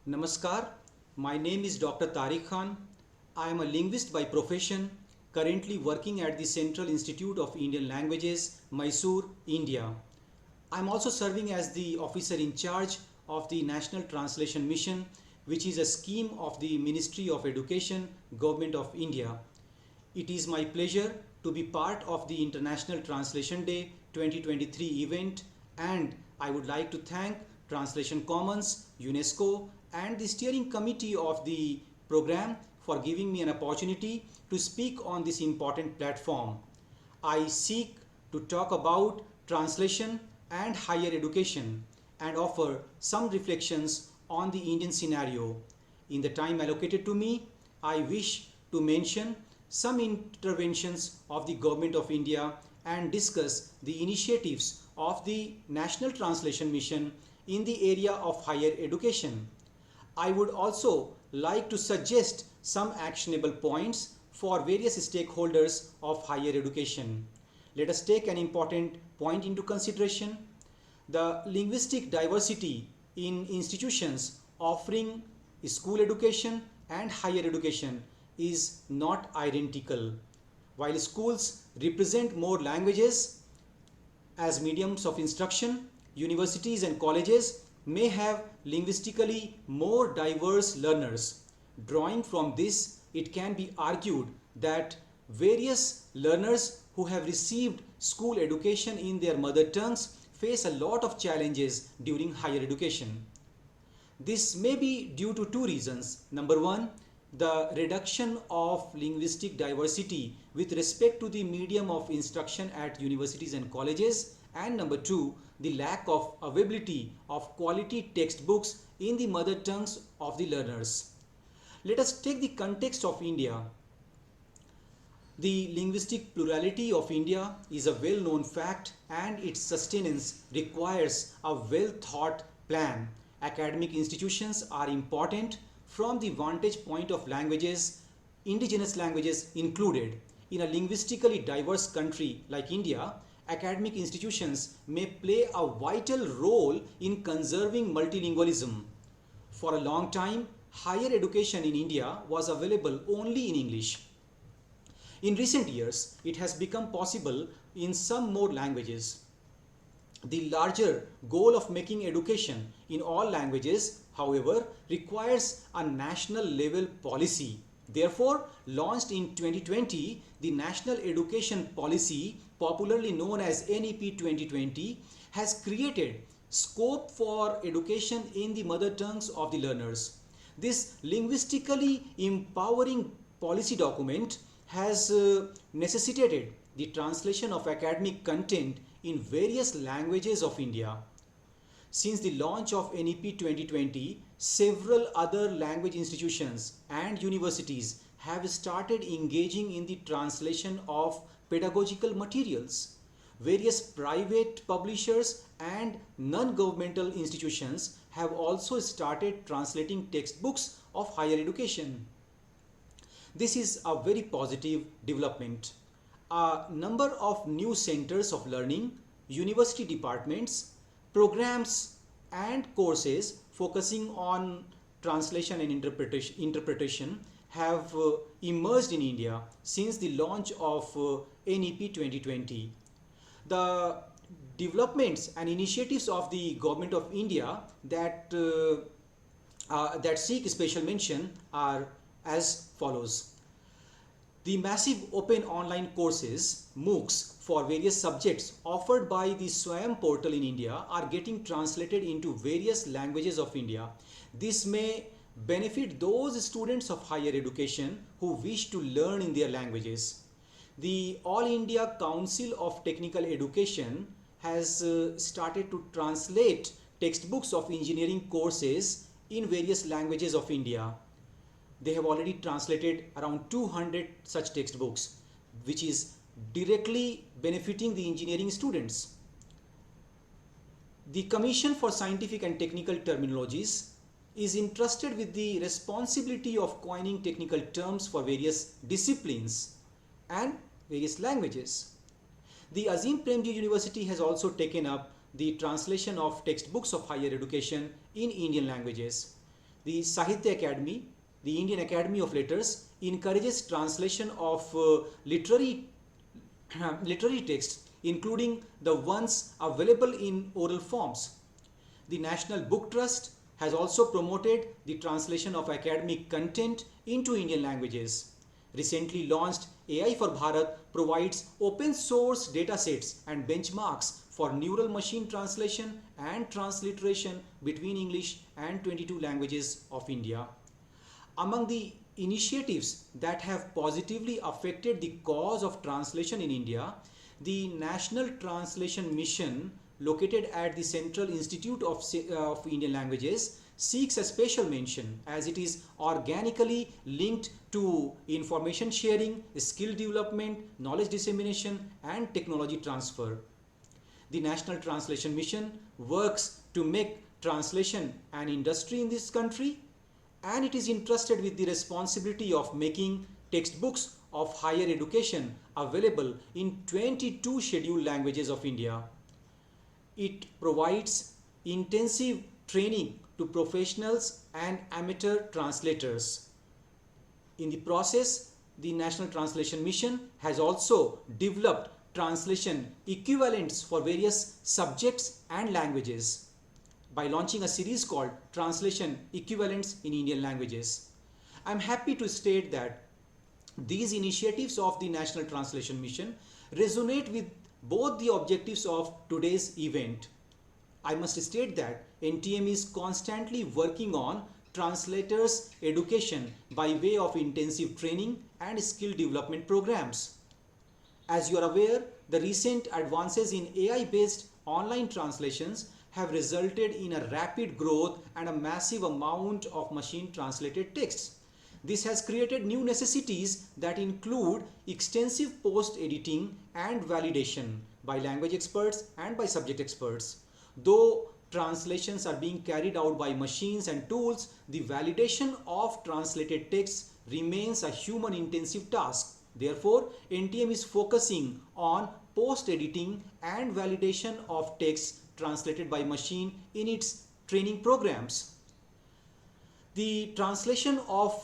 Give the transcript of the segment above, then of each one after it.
Namaskar, my name is Dr. Tariq Khan. I am a linguist by profession, currently working at the Central Institute of Indian Languages, Mysore, India. I am also serving as the officer in charge of the National Translation Mission, which is a scheme of the Ministry of Education, Government of India. It is my pleasure to be part of the International Translation Day 2023 event, and I would like to thank Translation Commons, UNESCO, and the steering committee of the program for giving me an opportunity to speak on this important platform. I seek to talk about translation and higher education and offer some reflections on the Indian scenario. In the time allocated to me, I wish to mention some interventions of the Government of India and discuss the initiatives of the National Translation Mission in the area of higher education. I would also like to suggest some actionable points for various stakeholders of higher education. Let us take an important point into consideration. The linguistic diversity in institutions offering school education and higher education is not identical. While schools represent more languages as mediums of instruction, universities and colleges may have linguistically more diverse learners. Drawing from this, it can be argued that various learners who have received school education in their mother tongues face a lot of challenges during higher education. This may be due to two reasons. Number one, the reduction of linguistic diversity with respect to the medium of instruction at universities and colleges, and number two, the lack of availability of quality textbooks in the mother tongues of the learners. Let us take the context of India. The linguistic plurality of India is a well-known fact, and its sustenance requires a well-thought plan. Academic institutions are important from the vantage point of languages, indigenous languages included. In a linguistically diverse country like India, academic institutions may play a vital role in conserving multilingualism. For a long time, higher education in India was available only in English. In recent years, it has become possible in some more languages. The larger goal of making education in all languages, however, requires a national level policy. Therefore, launched in 2020, the National Education Policy, popularly known as NEP 2020, has created scope for education in the mother tongues of the learners. This linguistically empowering policy document has necessitated the translation of academic content in various languages of India. Since the launch of NEP 2020, several other language institutions and universities have started engaging in the translation of pedagogical materials. Various private publishers and non-governmental institutions have also started translating textbooks of higher education. This is a very positive development. A number of new centers of learning, university departments, programs and courses focusing on translation and interpretation have emerged in India since the launch of NEP 2020. The developments and initiatives of the Government of India that seek special mention are as follows. The massive open online courses, MOOCs, for various subjects offered by the Swayam portal in India are getting translated into various languages of India. This may benefit those students of higher education who wish to learn in their languages. The All India Council of Technical Education has started to translate textbooks of engineering courses in various languages of India. They have already translated around 200 such textbooks, which is directly benefiting the engineering students. The Commission for Scientific and Technical Terminologies is entrusted with the responsibility of coining technical terms for various disciplines and various languages. The Azim Premji University has also taken up the translation of textbooks of higher education in Indian languages. the Sahitya Academy, the Indian Academy of Letters, encourages translation of literary texts, including the ones available in oral forms. The National Book Trust has also promoted the translation of academic content into Indian languages. Recently launched AI for Bharat provides open source datasets and benchmarks for neural machine translation and transliteration between English and 22 languages of India. Among the initiatives that have positively affected the cause of translation in India, the National Translation Mission, located at the Central Institute of Indian Languages, seeks a special mention as it is organically linked to information sharing, skill development, knowledge dissemination, and technology transfer. The National Translation Mission works to make translation an industry in this country, and it is entrusted with the responsibility of making textbooks of higher education available in 22 scheduled languages of India. It provides intensive training to professionals and amateur translators. In the process, the National Translation Mission has also developed translation equivalents for various subjects and languages by launching a series called Translation Equivalents in Indian Languages. I am happy to state that these initiatives of the National Translation Mission resonate with both the objectives of today's event. I must state that NTM is constantly working on translators' education by way of intensive training and skill development programs. As you are aware, the recent advances in AI-based online translations have resulted in a rapid growth and a massive amount of machine translated texts. This has created new necessities that include extensive post-editing and validation by language experts and by subject experts. Though translations are being carried out by machines and tools, the validation of translated texts remains a human-intensive task. Therefore, NTM is focusing on post-editing and validation of texts translated by machine in its training programs. The translation of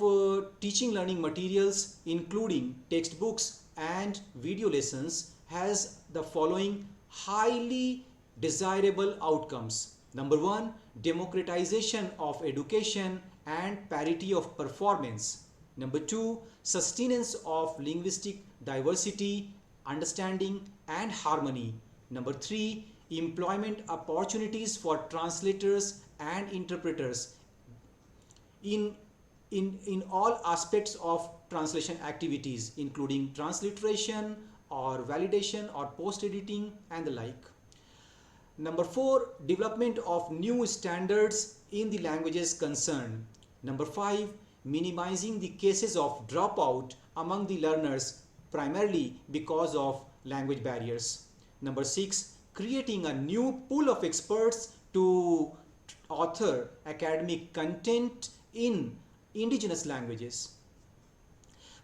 teaching learning materials, including textbooks and video lessons, has the following highly desirable outcomes. Number one, democratization of education and parity of performance. Number two, sustenance of linguistic diversity, understanding and harmony. Number three, employment opportunities for translators and interpreters in all aspects of translation activities, including transliteration or validation or post-editing and the like. Number four, development of new standards in the languages concerned. Number five, minimizing the cases of dropout among the learners primarily because of language barriers. Number six, creating a new pool of experts to author academic content in indigenous languages.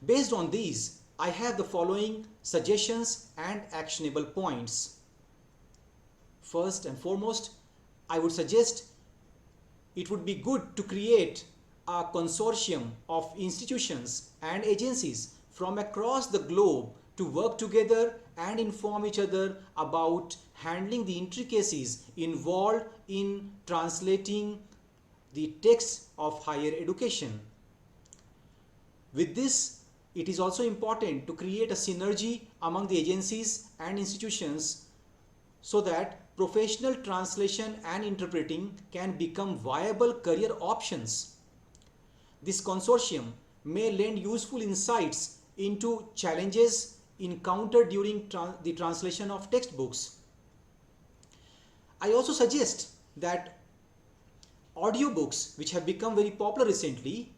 Based on these, I have the following suggestions and actionable points. First and foremost, I would suggest it would be good to create a consortium of institutions and agencies from across the globe to work together and inform each other about handling the intricacies involved in translating the texts of higher education. With this, it is also important to create a synergy among the agencies and institutions so that professional translation and interpreting can become viable career options. This consortium may lend useful insights into challenges encountered during the translation of textbooks. I also suggest that audiobooks, which have become very popular recently,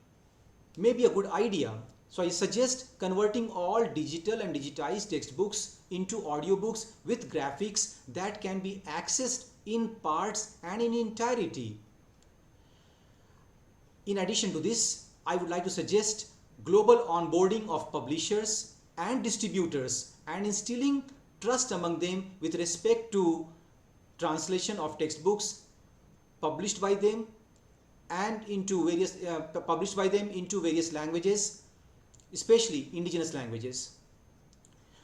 may be a good idea. So I suggest converting all digital and digitized textbooks into audiobooks with graphics that can be accessed in parts and in entirety. In addition to this, I would like to suggest global onboarding of publishers and distributors and instilling trust among them with respect to translation of textbooks published by them and into various published by them into various languages, especially indigenous languages.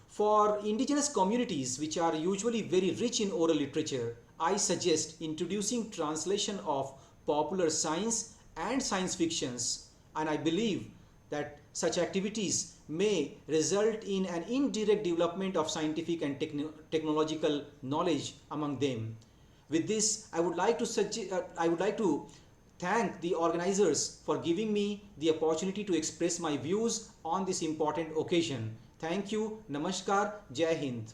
For indigenous communities which are usually very rich in oral literature, I suggest introducing translation of popular science and science fictions, and I believe that such activities may result in an indirect development of scientific and technological knowledge among them. With this, I would like to thank the organizers for giving me the opportunity to express my views on this important occasion. Thank you. Namaskar. Jai Hind.